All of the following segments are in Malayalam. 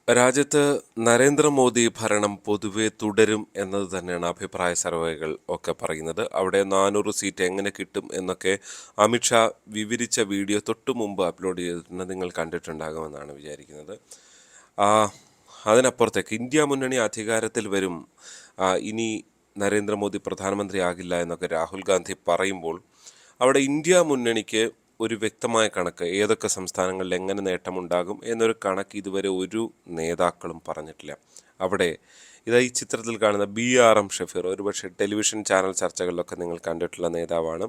രാജ്യത്ത് നരേന്ദ്രമോദി ഭരണം പൊതുവെ തുടരും എന്നത് തന്നെയാണ് അഭിപ്രായ സർവേകൾ ഒക്കെ പറയുന്നത്. അവിടെ 400 സീറ്റ് എങ്ങനെ കിട്ടും എന്നൊക്കെ അമിത്ഷാ വിവരിച്ച വീഡിയോ തൊട്ടു മുമ്പ് അപ്ലോഡ് ചെയ്തിട്ടുണ്ട്. നിങ്ങൾ കണ്ടിട്ടുണ്ടാകുമെന്നാണ് വിചാരിക്കുന്നത്. ആ, അതിനപ്പുറത്തേക്ക് ഇന്ത്യ മുന്നണി അധികാരത്തിൽ വരും, ഇനി നരേന്ദ്രമോദി പ്രധാനമന്ത്രിയാകില്ല എന്നൊക്കെ രാഹുൽ ഗാന്ധി പറയുമ്പോൾ അവിടെ ഇന്ത്യ മുന്നണിക്ക് ഒരു വ്യക്തമായ കണക്ക്, ഏതൊക്കെ സംസ്ഥാനങ്ങളിൽ എങ്ങനെ നേട്ടമുണ്ടാകും എന്നൊരു കണക്ക് ഇതുവരെ ഒരു നേതാക്കളും പറഞ്ഞിട്ടില്ല. അവിടെ ഇതാ ഈ ചിത്രത്തിൽ കാണുന്ന BRM ഷഫീർ, ഒരുപക്ഷെ ടെലിവിഷൻ ചാനൽ ചർച്ചകളിലൊക്കെ നിങ്ങൾ കണ്ടിട്ടുള്ള നേതാവാണ്.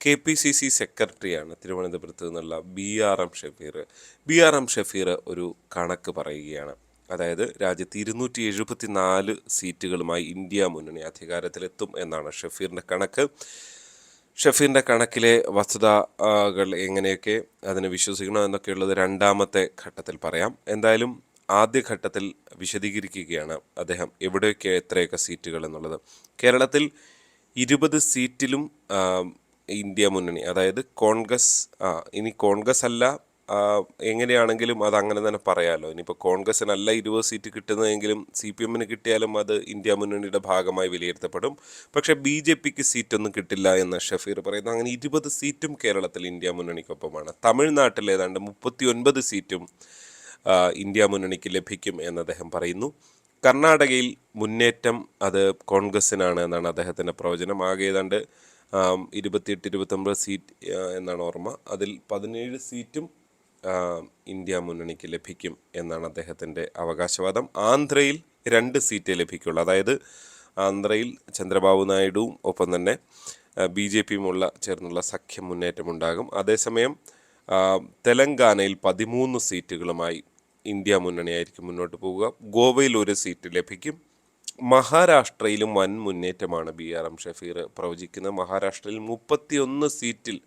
KPCC സെക്രട്ടറിയാണ് തിരുവനന്തപുരത്ത് നിന്നുള്ള BRM ഷഫീർ ഒരു കണക്ക് പറയുകയാണ്. അതായത് രാജ്യത്ത് 274 സീറ്റുകളുമായി ഇന്ത്യ മുന്നണി അധികാരത്തിലെത്തും എന്നാണ് ഷഫീറിൻ്റെ കണക്ക്. ഷഫീറിൻ്റെ കണക്കിലെ വസ്തുതകൾ എങ്ങനെയൊക്കെ അതിനെ വിശ്വസിക്കണം എന്നൊക്കെയുള്ളത് രണ്ടാമത്തെ ഘട്ടത്തിൽ പറയാം. എന്തായാലും ആദ്യ ഘട്ടത്തിൽ വിശദീകരിക്കുകയാണ് അദ്ദേഹം എവിടെയൊക്കെ എത്രയൊക്കെ സീറ്റുകൾ എന്നുള്ളത്. കേരളത്തിൽ 20 സീറ്റിലും ഇന്ത്യ മുന്നണി, അതായത് കോൺഗ്രസ്, ഇനി കോൺഗ്രസ് അല്ല, എങ്ങനെയാണെങ്കിലും അത് അങ്ങനെ തന്നെ പറയാമല്ലോ. ഇനിയിപ്പോൾ കോൺഗ്രസിനല്ല 20 സീറ്റ് കിട്ടുന്നതെങ്കിലും CPM കിട്ടിയാലും അത് ഇന്ത്യ മുന്നണിയുടെ ഭാഗമായി വിലയിരുത്തപ്പെടും. പക്ഷേ BJPക്ക് സീറ്റൊന്നും കിട്ടില്ല എന്ന് ഷഫീർ പറയുന്നു. അങ്ങനെ 20 സീറ്റും കേരളത്തിൽ ഇന്ത്യ മുന്നണിക്കൊപ്പമാണ്. തമിഴ്നാട്ടിൽ ഏതാണ്ട് 39 സീറ്റും ഇന്ത്യ മുന്നണിക്ക് ലഭിക്കും എന്ന് അദ്ദേഹം പറയുന്നു. കർണാടകയിൽ മുന്നേറ്റം അത് കോൺഗ്രസിനാണ് എന്നാണ് അദ്ദേഹത്തിൻ്റെ പ്രവചനം. ആകെ ഏതാണ്ട് 28-29 സീറ്റ് എന്നാണ് ഓർമ്മ. അതിൽ 17 സീറ്റും ഇന്ത്യ മുന്നണിക്ക് ലഭിക്കും എന്നാണ് അദ്ദേഹത്തിൻ്റെ അവകാശവാദം. ആന്ധ്രയിൽ 2 സീറ്റേ ലഭിക്കുള്ളൂ. അതായത് ആന്ധ്രയിൽ ചന്ദ്രബാബു നായിഡുവും ഒപ്പം തന്നെ BJPയും ചേർന്നുള്ള സഖ്യം മുന്നേറ്റമുണ്ടാകും. അതേസമയം തെലങ്കാനയിൽ 13 സീറ്റുകളുമായി ഇന്ത്യ മുന്നണിയായിരിക്കും മുന്നോട്ട് പോവുക. ഗോവയിൽ 1 സീറ്റ് ലഭിക്കും. മഹാരാഷ്ട്രയിലും വൻ മുന്നേറ്റമാണ് BRM ഷഫീർ പ്രവചിക്കുന്നത്. മഹാരാഷ്ട്രയിൽ 31 സീറ്റിൽ,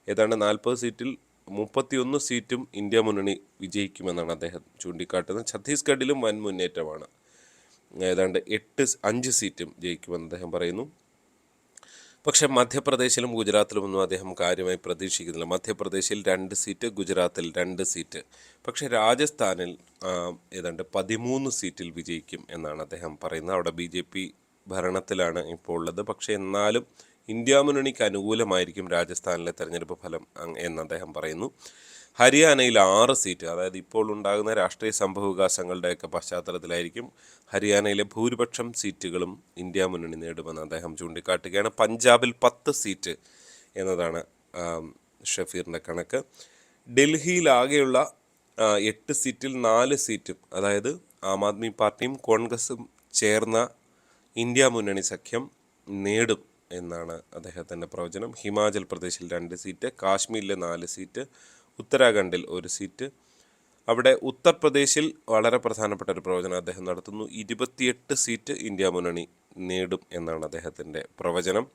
ഏതാണ്ട് 40 സീറ്റിൽ 31 സീറ്റും ഇന്ത്യ മുന്നണി വിജയിക്കുമെന്നാണ് അദ്ദേഹം ചൂണ്ടിക്കാട്ടുന്നത്. ഛത്തീസ്ഗഡിലും വൻ മുന്നേറ്റമാണ്, ഏതാണ്ട് 5 സീറ്റും ജയിക്കുമെന്ന് അദ്ദേഹം പറയുന്നു. പക്ഷേ മധ്യപ്രദേശിലും ഗുജറാത്തിലുമൊന്നും അദ്ദേഹം കാര്യമായി പ്രതീക്ഷിക്കുന്നില്ല. മധ്യപ്രദേശിൽ 2 സീറ്റ്, ഗുജറാത്തിൽ 2 സീറ്റ്. പക്ഷേ രാജസ്ഥാനിൽ ഏതാണ്ട് 13 സീറ്റിൽ വിജയിക്കും എന്നാണ് അദ്ദേഹം പറയുന്നത്. അവിടെ BJP ഭരണത്തിലാണ് ഇപ്പോൾ ഉള്ളത്. പക്ഷേ എന്നാലും ഇന്ത്യ മുന്നണിക്ക് അനുകൂലമായിരിക്കും രാജസ്ഥാനിലെ തെരഞ്ഞെടുപ്പ് ഫലം എന്ന് അദ്ദേഹം പറയുന്നു. ഹരിയാനയിൽ 6 സീറ്റ്, അതായത് ഇപ്പോൾ ഉണ്ടാകുന്ന രാഷ്ട്രീയ സംഭവവികാസങ്ങളുടെയൊക്കെ പശ്ചാത്തലത്തിലായിരിക്കും ഹരിയാനയിലെ ഭൂരിപക്ഷം സീറ്റുകളും ഇന്ത്യ മുന്നണി നേടുമെന്ന് അദ്ദേഹം ചൂണ്ടിക്കാട്ടുകയാണ്. പഞ്ചാബിൽ 10 സീറ്റ് എന്നതാണ് ഷഫീറിൻ്റെ കണക്ക്. ഡൽഹിയിലാകെയുള്ള 8 സീറ്റിൽ 4 സീറ്റും, അതായത് ആം ആദ്മി പാർട്ടിയും കോൺഗ്രസും ചേർന്ന ഇന്ത്യ മുന്നണി സഖ്യം നേടും എന്നാണ് അദ്ദേഹത്തിൻ്റെ പ്രവചനം. ഹിമാചൽ പ്രദേശിൽ 2 സീറ്റ്, കാശ്മീരിലെ 4 സീറ്റ്, ഉത്തരാഖണ്ഡിൽ 1 സീറ്റ്. അവിടെ ഉത്തർപ്രദേശിൽ വളരെ പ്രധാനപ്പെട്ട ഒരു പ്രവചനം അദ്ദേഹം നടത്തുന്നു. 28 സീറ്റ് ഇന്ത്യ മുന്നണി നേടും എന്നാണ് അദ്ദേഹത്തിൻ്റെ പ്രവചനം.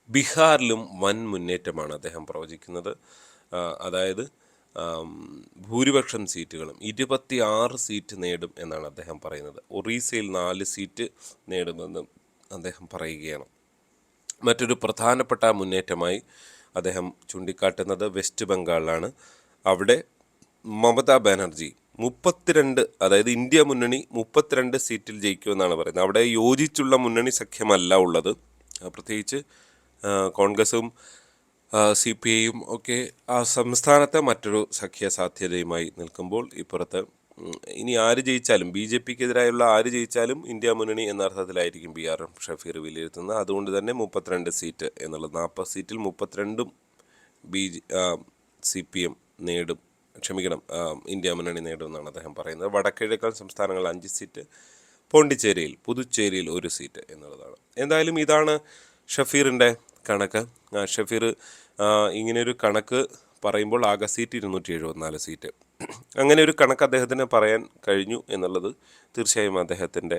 ബീഹാറിലും വൻ മുന്നേറ്റമാണ് അദ്ദേഹം പ്രവചിക്കുന്നത്. അതായത് ഭൂരിപക്ഷം സീറ്റുകളും 26 സീറ്റ് നേടും എന്നാണ് അദ്ദേഹം പറയുന്നത്. ഒറീസയിൽ 4 സീറ്റ് നേടുമെന്ന് അദ്ദേഹം പറയുകയാണ്. മറ്റൊരു പ്രധാനപ്പെട്ട മുന്നേറ്റമായി അദ്ദേഹം ചൂണ്ടിക്കാട്ടുന്നത് വെസ്റ്റ് ബംഗാളിലാണ്. അവിടെ മമതാ ബാനർജി 32, അതായത് ഇന്ത്യ മുന്നണി 32 സീറ്റിൽ ജയിക്കുമെന്നാണ് പറയുന്നത്. അവിടെ യോജിച്ചുള്ള മുന്നണി സഖ്യമല്ല ഉള്ളത്. പ്രത്യേകിച്ച് കോൺഗ്രസും CPIയും ഒക്കെ ആ സംസ്ഥാനത്തെ മറ്റൊരു സഖ്യ സാധ്യതയുമായി നിൽക്കുമ്പോൾ ഇപ്പുറത്ത് ഇനി ആര് ജയിച്ചാലും, BJPക്കെതിരായുള്ള ആര് ജയിച്ചാലും ഇന്ത്യ മുന്നണി എന്ന അർത്ഥത്തിലായിരിക്കും BRM ഷഫീർ വിലയിരുത്തുന്നത്. അതുകൊണ്ട് തന്നെ 32 സീറ്റ് എന്നുള്ളത്, 40 സീറ്റിൽ 32ഉം CPM നേടും, ഇന്ത്യ മുന്നണി നേടുമെന്നാണ് അദ്ദേഹം പറയുന്നത്. വടക്കിഴക്കൻ സംസ്ഥാനങ്ങൾ 5 സീറ്റ്, പോണ്ടിച്ചേരിയിൽ, പുതുച്ചേരിയിൽ 1 സീറ്റ് എന്നുള്ളതാണ്. എന്തായാലും ഇതാണ് ഷഫീറിൻ്റെ കണക്ക്. ഷഫീർ ഇങ്ങനെയൊരു കണക്ക് പറയുമ്പോൾ ആകെ സീറ്റ് 274 സീറ്റ്. അങ്ങനെ ഒരു കണക്ക് അദ്ദേഹത്തിന് പറയാൻ കഴിഞ്ഞു എന്നുള്ളത് തീർച്ചയായും അദ്ദേഹത്തിൻ്റെ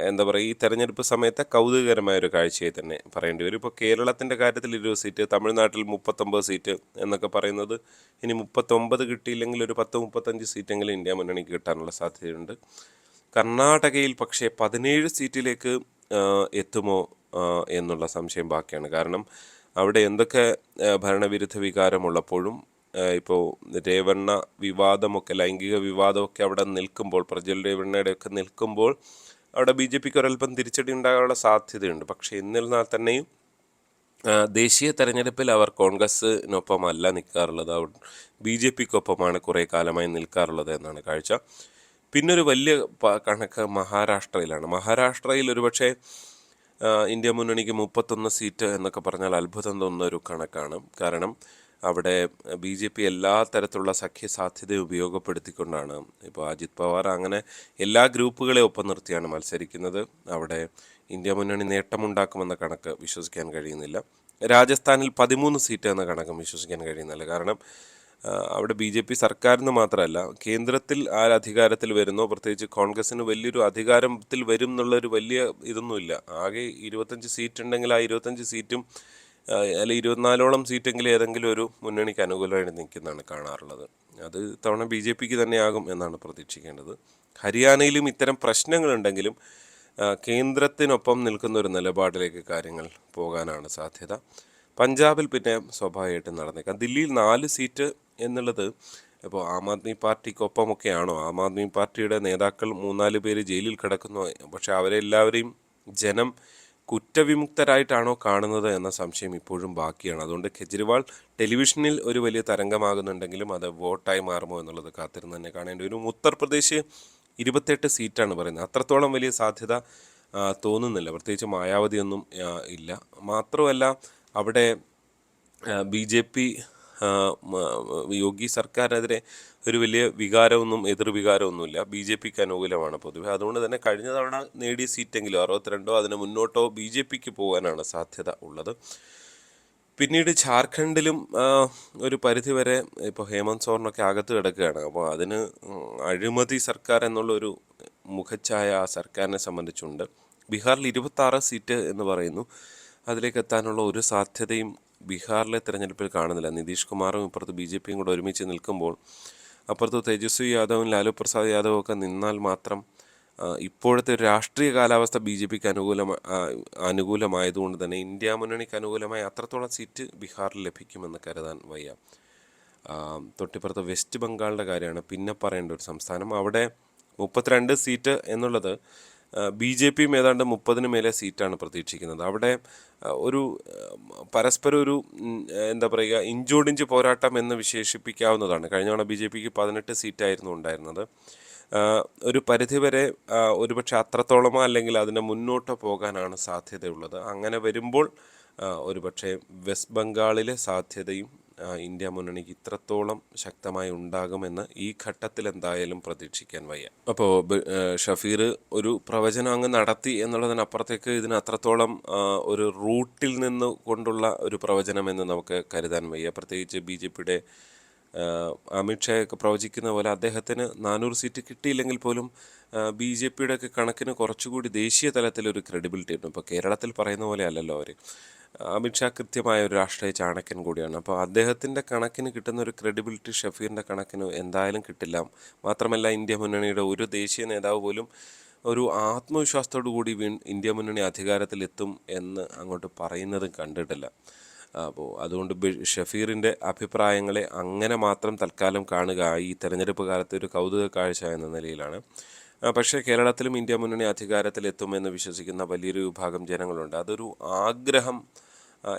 എന്താ പറയുക, ഈ തെരഞ്ഞെടുപ്പ് സമയത്തെ കൗതുകകരമായൊരു കാഴ്ചയായി തന്നെ പറയേണ്ടി വരും. ഇപ്പോൾ കേരളത്തിൻ്റെ കാര്യത്തിൽ 20 സീറ്റ്, തമിഴ്നാട്ടിൽ 39 സീറ്റ് എന്നൊക്കെ പറയുന്നത്, ഇനി 39 കിട്ടിയില്ലെങ്കിൽ ഒരു 10-35 സീറ്റെങ്കിലും ഇന്ത്യ മുന്നണിക്ക് കിട്ടാനുള്ള സാധ്യതയുണ്ട്. കർണാടകയിൽ പക്ഷേ 17 സീറ്റിലേക്ക് എത്തുമോ എന്നുള്ള സംശയം ബാക്കിയാണ്. കാരണം അവിടെ എന്തൊക്കെ ഭരണവിരുദ്ധ വികാരമുള്ളപ്പോഴും ഇപ്പോൾ രേവണ്ണ വിവാദമൊക്കെ, ലൈംഗിക വിവാദമൊക്കെ അവിടെ നിൽക്കുമ്പോൾ, പ്രജ്വൽ രേവണ്ണയുടെയൊക്കെ നിൽക്കുമ്പോൾ അവിടെ ബി ജെ പിക്ക് ഒരല്പം തിരിച്ചടി ഉണ്ടാകാനുള്ള സാധ്യതയുണ്ട്. പക്ഷേ എന്നിരുന്നാൽ തന്നെയും ദേശീയ തെരഞ്ഞെടുപ്പിൽ അവർ കോൺഗ്രസ്സിനൊപ്പമല്ല നിൽക്കാറുള്ളത്, അവർ ബി ജെ പിക്കൊപ്പമാണ് കുറേ കാലമായി നിൽക്കാറുള്ളത് എന്നാണ് കാഴ്ച. പിന്നൊരു വലിയ കണക്ക് മഹാരാഷ്ട്രയിലാണ്. മഹാരാഷ്ട്രയിൽ ഒരുപക്ഷെ ഇന്ത്യ മുന്നണിക്ക് 31 സീറ്റ് എന്നൊക്കെ പറഞ്ഞാൽ അത്ഭുതം തോന്നുന്ന ഒരു കണക്കാണ്. കാരണം അവിടെ ബി ജെ പി എല്ലാ തരത്തിലുള്ള സഖ്യ സാധ്യതയും ഉപയോഗപ്പെടുത്തിക്കൊണ്ടാണ്, ഇപ്പോൾ അജിത് പവാർ അങ്ങനെ എല്ലാ ഗ്രൂപ്പുകളെ ഒപ്പം നിർത്തിയാണ് മത്സരിക്കുന്നത്. അവിടെ ഇന്ത്യ മുന്നണി നേട്ടമുണ്ടാക്കുമെന്ന കണക്ക് വിശ്വസിക്കാൻ കഴിയുന്നില്ല. രാജസ്ഥാനിൽ 13 സീറ്റ് എന്ന കണക്കും വിശ്വസിക്കാൻ കഴിയുന്നില്ല. കാരണം അവിടെ ബി ജെ പി സർക്കാരിന് മാത്രമല്ല, കേന്ദ്രത്തിൽ അധികാരത്തിൽ വരുന്നോ, പ്രത്യേകിച്ച് കോൺഗ്രസിന് വലിയൊരു അധികാരത്തിൽ വരും എന്നുള്ളൊരു വലിയ ഇതൊന്നുമില്ല. ആകെ 25 സീറ്റ് ഉണ്ടെങ്കിൽ ആ 25 സീറ്റും അല്ല 24ഓളം സീറ്റെങ്കിലും ഏതെങ്കിലും ഒരു മുന്നണിക്ക് അനുകൂലമായിട്ട് നിൽക്കുന്നതാണ് കാണാറുള്ളത്. അത് തവണ ബി ജെ പിക്ക് തന്നെയാകും എന്നാണ് പ്രതീക്ഷിക്കേണ്ടത്. ഹരിയാനയിലും ഇത്തരം പ്രശ്നങ്ങളുണ്ടെങ്കിലും കേന്ദ്രത്തിനൊപ്പം നിൽക്കുന്ന ഒരു നിലപാടിലേക്ക് കാര്യങ്ങൾ പോകാനാണ് സാധ്യത. പഞ്ചാബിൽ പിന്നെ സ്വാഭാവികമായിട്ടും നടന്നേക്കാം. ദില്ലിയിൽ 4 സീറ്റ് എന്നുള്ളത് ഇപ്പോൾ ആം ആദ്മി പാർട്ടിക്കൊപ്പമൊക്കെയാണോ? ആം ആദ്മി പാർട്ടിയുടെ നേതാക്കൾ 3-4 പേര് ജയിലിൽ കിടക്കുന്നു. പക്ഷേ അവരെല്ലാവരെയും ജനം കുറ്റവിമുക്തരായിട്ടാണോ കാണുന്നത് എന്ന സംശയം ഇപ്പോഴും ബാക്കിയാണ്. അതുകൊണ്ട് കെജ്രിവാൾ ടെലിവിഷനിൽ ഒരു വലിയ തരംഗമാകുന്നുണ്ടെങ്കിലും അത് വോട്ടായി മാറുമോ എന്നുള്ളത് കാത്തിരുന്ന് തന്നെ കാണേണ്ടി വരും. ഉത്തർപ്രദേശ് 28 സീറ്റാണ് പറയുന്നത്. അത്രത്തോളം വലിയ സാധ്യത തോന്നുന്നില്ല. പ്രത്യേകിച്ച് മായാവതിയൊന്നും ഇല്ല. മാത്രമല്ല അവിടെ ബി ജെ പി യോഗി സർക്കാരിനെതിരെ ഒരു വലിയ വികാരമൊന്നും, എതിർവികാരമൊന്നുമില്ല. ബി ജെ പിക്ക് അനുകൂലമാണ് പൊതുവെ. അതുകൊണ്ട് തന്നെ കഴിഞ്ഞ തവണ നേടിയ സീറ്റെങ്കിലും 62 അതിന് മുന്നോട്ടോ ബി ജെ പിക്ക് പോകാനാണ് സാധ്യത ഉള്ളത്. പിന്നീട് ജാർഖണ്ഡിലും ഒരു പരിധിവരെ ഇപ്പോൾ ഹേമന്ത് സോറനൊക്കെ അകത്ത് കിടക്കുകയാണ്. അപ്പോൾ അതിന് അഴിമതി സർക്കാർ എന്നുള്ളൊരു മുഖച്ഛായ ആ സർക്കാരിനെ സംബന്ധിച്ചുണ്ട്. ബീഹാറിൽ 26 സീറ്റ് എന്ന് പറയുന്നു. അതിലേക്ക് എത്താനുള്ള ഒരു സാധ്യതയും ബീഹാറിലെ തിരഞ്ഞെടുപ്പിൽ കാണുന്നില്ല. നിതീഷ് കുമാറും ഇപ്പുറത്ത് ബി ജെ പിയും കൂടെ ഒരുമിച്ച് നിൽക്കുമ്പോൾ അപ്പുറത്ത് തേജസ്വി യാദവും ലാലു പ്രസാദ് യാദവും ഒക്കെ നിന്നാൽ മാത്രം ഇപ്പോഴത്തെ ഒരു രാഷ്ട്രീയ കാലാവസ്ഥ ബി ജെ പിക്ക് അനുകൂലമായതുകൊണ്ട് തന്നെ ഇന്ത്യ മുന്നണിക്ക് അനുകൂലമായ അത്രത്തോളം സീറ്റ് ബീഹാറിൽ ലഭിക്കുമെന്ന് കരുതാൻ വയ്യ. തൊട്ടിപ്പുറത്ത് വെസ്റ്റ് ബംഗാളിൻ്റെ കാര്യമാണ് പിന്നെ പറയേണ്ട ഒരു സംസ്ഥാനം. അവിടെ 32 സീറ്റ് എന്നുള്ളത് ബി ജെ പിയും ഏതാണ്ട് 30-ന് മേലെ സീറ്റാണ് പ്രതീക്ഷിക്കുന്നത്. അവിടെ ഒരു പരസ്പരം ഒരു എന്താ പറയുക, ഇഞ്ചോടിഞ്ച് പോരാട്ടം എന്ന് വിശേഷിപ്പിക്കാവുന്നതാണ്. കഴിഞ്ഞ തവണ ബി ജെ പിക്ക് 18 സീറ്റായിരുന്നു ഉണ്ടായിരുന്നത്. ഒരു പരിധിവരെ ഒരുപക്ഷെ അത്രത്തോളമോ അല്ലെങ്കിൽ അതിൻ്റെ മുന്നോട്ടോ പോകാനാണ് സാധ്യതയുള്ളത്. അങ്ങനെ വരുമ്പോൾ ഒരുപക്ഷെ വെസ്റ്റ് ബംഗാളിലെ സാധ്യതയും ഇന്ത്യ മുന്നണിക്ക് ഇത്രത്തോളം ശക്തമായി ഉണ്ടാകുമെന്ന് ഈ ഘട്ടത്തിൽ എന്തായാലും പ്രതീക്ഷിക്കാൻ വയ്യ. അപ്പോൾ ഷഫീർ ഒരു പ്രവചനം അങ്ങ് നടത്തി എന്നുള്ളതിനപ്പുറത്തേക്ക് ഇതിന് അത്രത്തോളം ഒരു റൂട്ടിൽ നിന്ന് കൊണ്ടുള്ള ഒരു പ്രവചനം എന്ന് നമുക്ക് കരുതാൻ വയ്യ. പ്രത്യേകിച്ച് ബി ജെ പിയുടെ അമിത്ഷായൊക്കെ പ്രവചിക്കുന്ന പോലെ അദ്ദേഹത്തിന് 400 സീറ്റ് കിട്ടിയില്ലെങ്കിൽ പോലും ബി ജെ പിയുടെ ഒക്കെ കണക്കിന് കുറച്ചുകൂടി ദേശീയ തലത്തിലൊരു ക്രെഡിബിലിറ്റി ഉണ്ട്. ഇപ്പോൾ കേരളത്തിൽ പറയുന്ന പോലെ അല്ലല്ലോ അവർ. അമിത്ഷാ കൃത്യമായ ഒരു രാഷ്ട്രീയ ചാണക്യൻ കൂടിയാണ്. അപ്പോൾ അദ്ദേഹത്തിൻ്റെ കണക്കിന് കിട്ടുന്ന ഒരു ക്രെഡിബിലിറ്റി ഷഫീറിൻ്റെ കണക്കിന് എന്തായാലും കിട്ടില്ല. മാത്രമല്ല ഇന്ത്യ മുന്നണിയുടെ ഒരു ദേശീയ നേതാവ് പോലും ഒരു ആത്മവിശ്വാസത്തോടു കൂടി ഇന്ത്യ മുന്നണി അധികാരത്തിലെത്തും എന്ന് അങ്ങോട്ട് പറയുന്നതും കണ്ടിട്ടില്ല. അപ്പോൾ അതുകൊണ്ട് ഷഫീറിൻ്റെ അഭിപ്രായങ്ങളെ അങ്ങനെ മാത്രം തൽക്കാലം കാണുക ഈ തെരഞ്ഞെടുപ്പ് കാലത്തെ ഒരു കൗതുക കാഴ്ച എന്ന നിലയിലാണ്. പക്ഷേ കേരളത്തിലും ഇന്ത്യ മുന്നണി അധികാരത്തിലെത്തുമെന്ന് വിശ്വസിക്കുന്ന വലിയൊരു വിഭാഗം ജനങ്ങളുണ്ട്. അതൊരു ആഗ്രഹം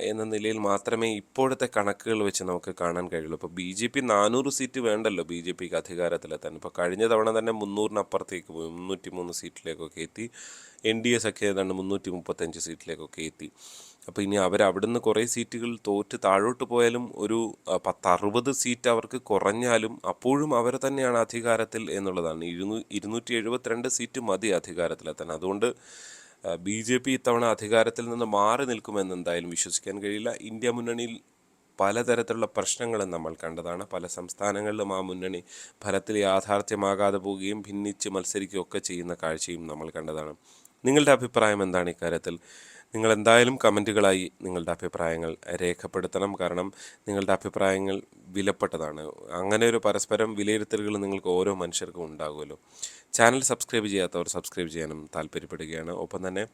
എന്ന നിലയിൽ മാത്രമേ ഇപ്പോഴത്തെ കണക്കുകൾ വെച്ച് നമുക്ക് കാണാൻ കഴിയുള്ളൂ. ഇപ്പോൾ ബി ജെ പി 400 സീറ്റ് വേണ്ടല്ലോ ബി ജെ പിക്ക് അധികാരത്തിലെത്താൻ. ഇപ്പോൾ കഴിഞ്ഞ തവണ തന്നെ 300-നപ്പുറത്തേക്ക് പോയി, 303 സീറ്റിലേക്കൊക്കെ എത്തി. എൻ ഡി എ സഖ്യം ഏതാണ്ട് 335 സീറ്റിലേക്കൊക്കെ എത്തി. അപ്പോൾ ഇനി അവരവിടുന്ന് കുറേ സീറ്റുകൾ തോറ്റ് താഴോട്ട് പോയാലും ഒരു 10-60 സീറ്റ് അവർക്ക് കുറഞ്ഞാലും അപ്പോഴും അവർ തന്നെയാണ് അധികാരത്തിൽ എന്നുള്ളതാണ്. 272 സീറ്റ് മതി അധികാരത്തിലെത്താൻ. അതുകൊണ്ട് ബി ജെ പി ഇത്തവണ അധികാരത്തിൽ നിന്ന് മാറി നിൽക്കുമെന്ന് എന്തായാലും വിശ്വസിക്കാൻ കഴിയില്ല. ഇന്ത്യ മുന്നണിയിൽ പലതരത്തിലുള്ള പ്രശ്നങ്ങളും നമ്മൾ കണ്ടതാണ്. പല സംസ്ഥാനങ്ങളിലും ആ മുന്നണി ഫലത്തിൽ യാഥാർത്ഥ്യമാകാതെ പോവുകയും ഭിന്നിച്ച് മത്സരിക്കുകയൊക്കെ ചെയ്യുന്ന കാഴ്ചയും നമ്മൾ കണ്ടതാണ്. നിങ്ങളുടെ അഭിപ്രായം എന്താണ് ഇക്കാര്യത്തിൽ? നിങ്ങൾ എന്തായാലും കമൻറ്റുകളായി നിങ്ങളുടെ അഭിപ്രായങ്ങൾ രേഖപ്പെടുത്തണം. കാരണം നിങ്ങളുടെ അഭിപ്രായങ്ങൾ വിലപ്പെട്ടതാണ്. അങ്ങനെ ഒരു പരസ്പരം വിലയിരുത്തലുകൾ നിങ്ങൾക്ക് ഓരോ മനുഷ്യർക്കും ഉണ്ടാകുമല്ലോ. ചാനൽ സബ്സ്ക്രൈബ് ചെയ്യാത്തവർ സബ്സ്ക്രൈബ് ചെയ്യാനും താല്പര്യപ്പെടുകയാണ്. ഒപ്പം തന്നെ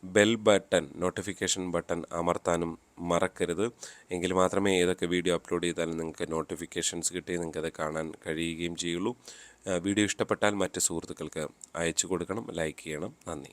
ബെൽ ബട്ടൺ, നോട്ടിഫിക്കേഷൻ ബട്ടൺ അമർത്താനും മറക്കരുത്. എങ്കിൽ മാത്രമേ ഏതൊക്കെ വീഡിയോ അപ്ലോഡ് ചെയ്താലും നിങ്ങൾക്ക് നോട്ടിഫിക്കേഷൻസ് കിട്ടി നിങ്ങൾക്കത് കാണാൻ കഴിയുകയും ചെയ്യുള്ളൂ. വീഡിയോ ഇഷ്ടപ്പെട്ടാൽ മറ്റ് സുഹൃത്തുക്കൾക്ക് അയച്ചു കൊടുക്കണം, ലൈക്ക് ചെയ്യണം. നന്ദി.